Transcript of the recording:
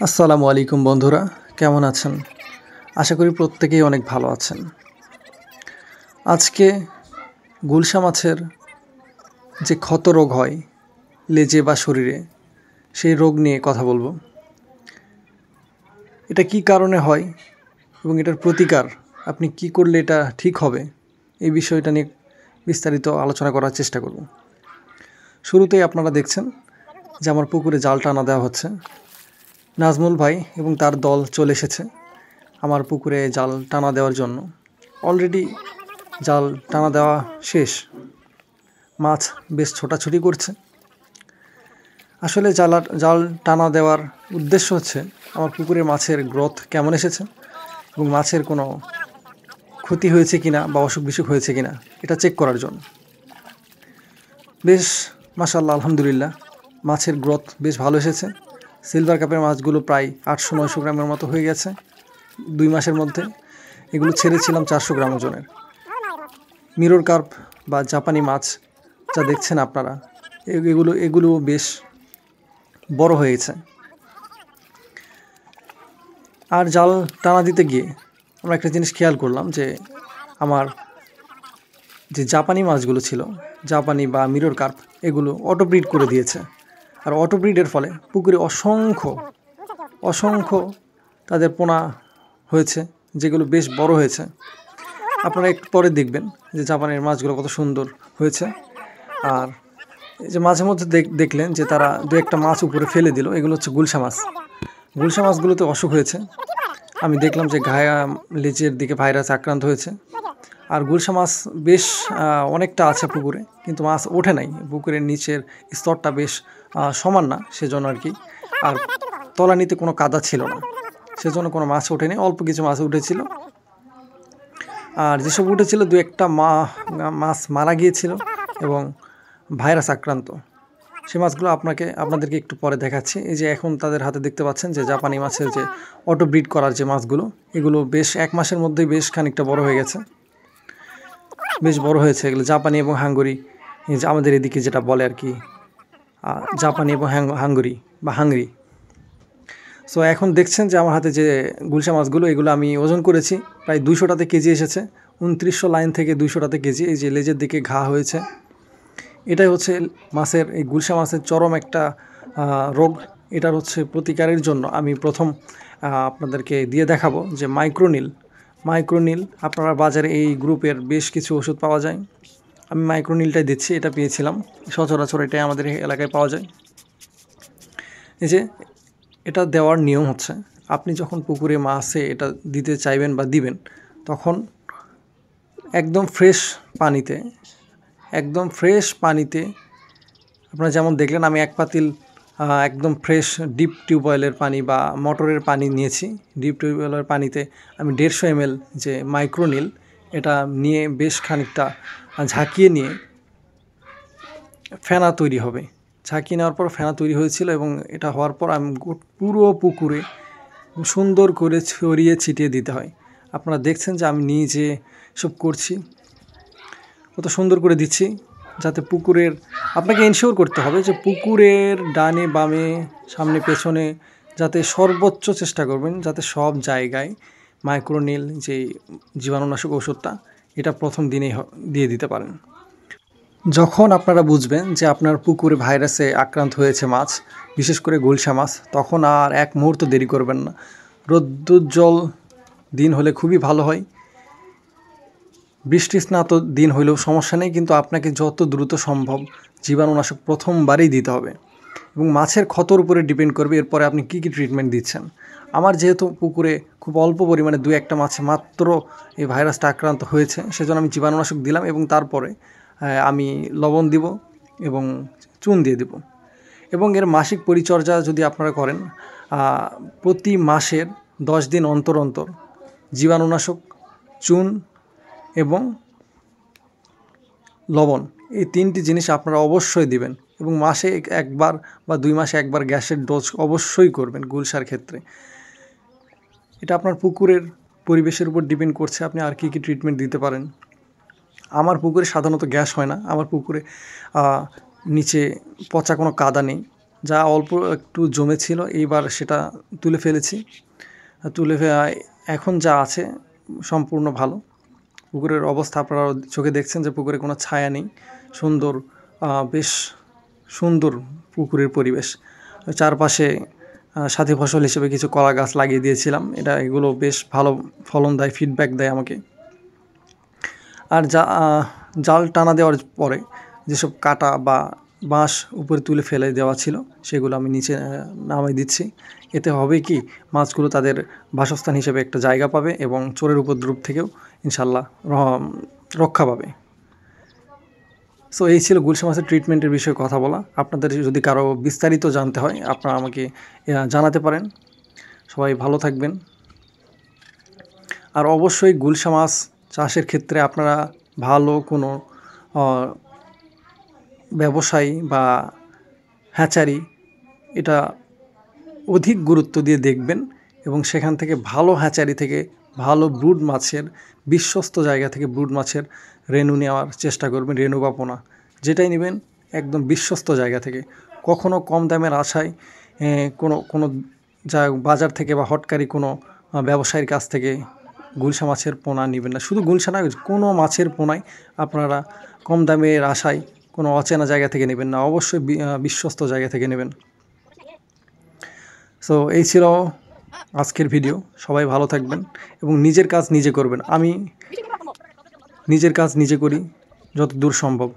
আসসালামু আলাইকুম বন্ধুরা, কেমন আছেন? আশা করি প্রত্যেকেই অনেক ভালো আছেন। আজকে গুলশা মাছের যে ক্ষত রোগ হয় লেজে বা শরীরে, সেই রোগ নিয়ে কথা বলবো। এটা কি কারণে হয় এবং এটার প্রতিকার আপনি কি করলে এটা ঠিক হবে, এই বিষয়টা নিয়ে বিস্তারিত আলোচনা করার চেষ্টা করব। শুরুতেই আপনারা দেখছেন যে আমার পুকুরে জাল টানা দেওয়া হচ্ছে। নাজমুল ভাই এবং তার দল চলে এসেছে আমার পুকুরে জাল টানা দেওয়ার জন্য। অলরেডি জাল টানা দেওয়া শেষ, মাছ বেশ ছোটাছুটি করছে। আসলে জাল টানা দেওয়ার উদ্দেশ্য হচ্ছে আমার পুকুরে মাছের গ্রোথ কেমন এসেছে এবং মাছের কোনো ক্ষতি হয়েছে কিনা বা অসুখ বিসুখ হয়েছে কিনা এটা চেক করার জন্য। বেশ মাশাআল্লাহ, আলহামদুলিল্লাহ, মাছের গ্রোথ বেশ ভালো এসেছে। সিলভার কাপের মাছগুলো প্রায় 800-900 গ্রামের মতো হয়ে গেছে 2 মাসের মধ্যে। এগুলো ছেড়েছিলাম 400 গ্রাম ওজনের। মিরর কার্প বা জাপানি মাছ যা দেখছেন আপনারা, এগুলো বেশ বড় হয়েছে। আর জাল টানা দিতে গিয়ে আমরা একটা জিনিস খেয়াল করলাম যে আমার যে জাপানি মাছগুলো ছিল, জাপানি বা মিরর কার্প, এগুলো অটো ব্রিড করে দিয়েছে। আর অটো ব্রিডের ফলে পুকুরে অসংখ্য তাদের পোনা হয়েছে, যেগুলো বেশ বড় হয়েছে। আপনারা একটু পরে দেখবেন যে জাপানের মাছগুলো কত সুন্দর হয়েছে। আর এই যে মাঝে মধ্যে দেখলেন যে তারা দু একটা মাছ উপরে ফেলে দিল, এগুলো হচ্ছে গুলশা মাছ। গুলশা মাছগুলোতে অসুখ হয়েছে। আমি দেখলাম যে লেজের দিকে ভাইরাস আক্রান্ত হয়েছে। আর গুলশা মাছ বেশ অনেকটা আছে পুকুরে, কিন্তু মাছ ওঠে নাই। পুকুরের নিচের স্তরটা বেশ সমান না, সেজন্য আর কি। আর তলানিতে কোনো কাদা ছিল না, সেজন্য কোনো মাছ ওঠেনি। অল্প কিছু মাছ উঠেছিল। আর যেসব উঠেছিল দু একটা মাছ মারা গিয়েছিল এবং ভাইরাস আক্রান্ত। সে মাছগুলো আপনাদেরকে একটু পরে দেখাচ্ছি। এই যে এখন তাদের হাতে দেখতে পাচ্ছেন যে জাপানি মাছের যে অটো ব্রিড করার যে মাছগুলো, এগুলো বেশ 1 মাসের মধ্যেই বেশ খানিকটা বড় হয়ে গেছে, বেশ বড় হয়েছে। এগুলো জাপানি এবং হাঙ্গরি, এই যে আমাদের এদিকে যেটা বলে আর কি, জাপানি এবং হাঙ্গরি। সো এখন দেখছেন যে আমার হাতে যে গুলশা মাছগুলো, এগুলো আমি ওজন করেছি, প্রায় 200টাতে কেজি এসেছে। 2900 লাইন থেকে 200টাতে কেজি। এই যে লেজের দিকে ঘা হয়েছে, এটাই হচ্ছে এই গুলশা মাছের চরম একটা রোগ। এটার হচ্ছে প্রতিকারের জন্য আমি প্রথম আপনাদেরকে দিয়ে দেখাবো যে মাইক্রোনিল। আপনারা বাজারে এই গ্রুপের বেশ কিছু ওষুধ পাওয়া যায়। আমি মাইক্রোনিলটাই দিচ্ছি, এটা পেয়েছিলাম সচরাচর, এটাই আমাদের এলাকায় পাওয়া যায়। এই যে এটা দেওয়ার নিয়ম হচ্ছে, আপনি যখন পুকুরে মাছে এটা দিতে চাইবেন বা দিবেন, তখন একদম ফ্রেশ পানিতে আপনারা যেমন দেখলেন আমি 1 পাতিল একদম ফ্রেশ ডিপ টিউবওয়েলের পানি বা মোটরের পানি নিয়েছি। ডিপ টিউবওয়েলের পানিতে আমি 150 ml যে মাইক্রোনিল, এটা নিয়ে বেশ খানিকটা ঝাঁকিয়ে নিয়ে ফেনা তৈরি হবে। ঝাঁকিয়ে নেওয়ার পর ফেনা তৈরি হয়েছিল এবং এটা হওয়ার পর আমি পুরো পুকুরে সুন্দর করে ছড়িয়ে ছিটিয়ে দিতে হয়। আপনারা দেখছেন যে আমি নিজে সব করছি, কত সুন্দর করে দিচ্ছি, যাতে আপনাকে এনশিওর করতে হবে যে পুকুরের ডানে বামে সামনে পেছনে যাতে সর্বোচ্চ চেষ্টা করবেন যাতে সব জায়গায় মাইক্রোনিল যে জীবাণুনাশক ওষুধটা, এটা প্রথম দিনেই দিয়ে দিতে পারেন। যখন আপনারা বুঝবেন যে আপনার পুকুরে ভাইরাসে আক্রান্ত হয়েছে মাছ, বিশেষ করে গুলশা মাছ, তখন আর 1 মুহূর্ত দেরি করবেন না। রৌদ্রোজ্জ্বল দিন হলে খুবই ভালো হয়। বৃষ্টিস্নাত দিন হইলেও সমস্যা নেই, কিন্তু আপনাকে যত দ্রুত সম্ভব জীবাণুনাশক প্রথমবারেই দিতে হবে এবং মাছের ক্ষতর উপরে ডিপেন্ড করবে এরপরে আপনি কী ট্রিটমেন্ট দিচ্ছেন। আমার যেহেতু পুকুরে খুব অল্প পরিমাণে 2-1টা মাছে মাত্র এই ভাইরাসটা আক্রান্ত হয়েছে, সেজন্য আমি জীবাণুনাশক দিলাম এবং তারপরে আমি লবণ দিব এবং চুন দিয়ে দিব। এবং এর মাসিক পরিচর্যা যদি আপনারা করেন, প্রতি মাসের 10 দিন অন্তর জীবাণুনাশক, চুন এবং লবণ, এই 3টি জিনিস আপনারা অবশ্যই দিবেন। এবং মাসে 1বার বা 2 মাসে 1বার গ্যাসের ডোজ অবশ্যই করবেন গুলশার ক্ষেত্রে। এটা আপনার পুকুরের পরিবেশের উপর ডিপেন্ড করছে আপনি আর কী ট্রিটমেন্ট দিতে পারেন। আমার পুকুরে সাধারণত গ্যাস হয় না। আমার পুকুরে নিচে পচা কোনো কাদা নেই, যা অল্প একটু জমেছিল এইবার সেটা তুলে ফেলেছি। এখন যা আছে সম্পূর্ণ ভালো। পুকুরের অবস্থা আপনারা চোখে দেখছেন যে পুকুরে কোনো ছায়া নেই, সুন্দর, বেশ সুন্দর পুকুরের পরিবেশ। চারপাশে সাথী ফসল হিসেবে কিছু কলা গাছ লাগিয়ে দিয়েছিলাম, এগুলো বেশ ভালো ফলন দেয়, ফিডব্যাক দেয় আমাকে। আর জাল টানা দেওয়ার পরে যেসব কাটা বা বাঁশ উপরে তুলে ফেলে দেওয়া ছিল সেগুলো আমি নিচে নামিয়ে দিচ্ছি। এতে হবে কি, মাছগুলো তাদের বাসস্থান হিসেবে একটা জায়গা পাবে এবং চোরের উপদ্রব থেকেও ইনশাল্লাহ রক্ষা পাবে। সো এই ছিল গুলশা মাছের ট্রিটমেন্টের বিষয়ে কথা বলা। আপনাদের যদি কারো বিস্তারিত জানতে হয় আপনারা আমাকে জানাতে পারেন। সবাই ভালো থাকবেন। আর অবশ্যই গুলশা মাছ চাষের ক্ষেত্রে আপনারা ভালো কোনো ব্যবসায়ী বা হ্যাচারি এটা অধিক গুরুত্ব দিয়ে দেখবেন এবং সেখান থেকে ভালো হ্যাচারি থেকে ভালো ব্রুড মাছের, বিশ্বস্ত জায়গা থেকে ব্রুড মাছের রেনু নেওয়ার চেষ্টা করবেন। রেনু বা পোনা যেটাই নেবেন একদম বিশ্বস্ত জায়গা থেকে। কখনো কম দামের আশায় কোনো বাজার থেকে বা হটকারি কোনো ব্যবসায়ীর কাছ থেকে গুলশা মাছের পোনা নেবেন না। শুধু গুলশা না, কোনো মাছের পোনাই আপনারা কম দামের আশায় কোনো অচেনা জায়গা থেকে নেবেন না, অবশ্যই বিশ্বস্ত জায়গা থেকে নেবেন। সো এই ছিল আজকের ভিডিও। সবাই ভালো থাকবেন এবং নিজের কাজ নিজে করবেন। আমি নিজের কাজ নিজে করি যত দূর সম্ভব।